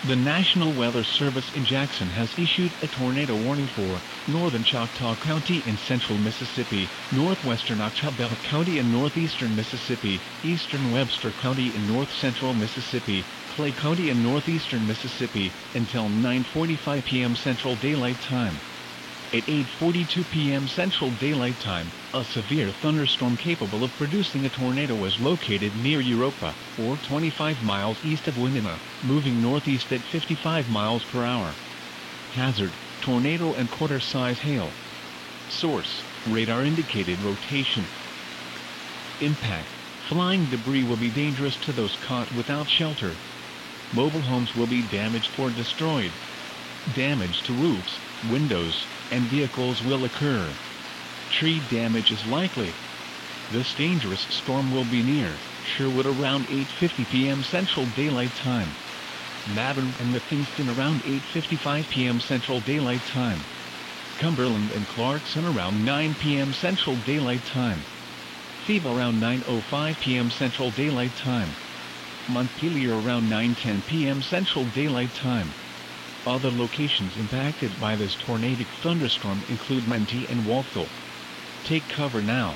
The National Weather Service in Jackson has issued a tornado warning for northern Choctaw County in central Mississippi, northwestern Octobel County in northeastern Mississippi, eastern Webster County in north-central Mississippi, Clay County in northeastern Mississippi, until 9:45 p.m. Central Daylight Time. At 8:42 p.m. Central Daylight Time, a severe thunderstorm capable of producing a tornado was located near Europa, or 25 miles east of Winona, moving northeast at 55 miles per hour. Hazard: tornado and quarter-size hail. Source: radar indicated rotation. Impact: flying debris will be dangerous to those caught without shelter. Mobile homes will be damaged or destroyed. Damage to roofs, windows, and vehicles will occur. Tree damage is likely. This dangerous storm will be near Sherwood around 8:50 p.m. Central Daylight Time. Malvern and Livingston around 8:55 p.m. Central Daylight Time. Cumberland and Clarkson around 9 p.m. Central Daylight Time. Phoebe around 9:05 p.m. Central Daylight Time. Montpelier around 9:10 p.m. Central Daylight Time. Other locations impacted by this tornadic thunderstorm include Mentee and Walthall. Take cover now.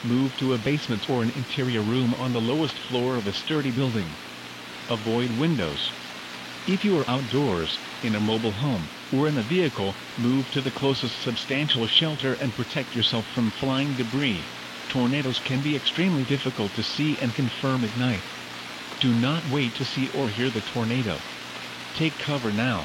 Move to a basement or an interior room on the lowest floor of a sturdy building. Avoid windows. If you are outdoors, in a mobile home, or in a vehicle, move to the closest substantial shelter and protect yourself from flying debris. Tornadoes can be extremely difficult to see and confirm at night. Do not wait to see or hear the tornado. Take cover now.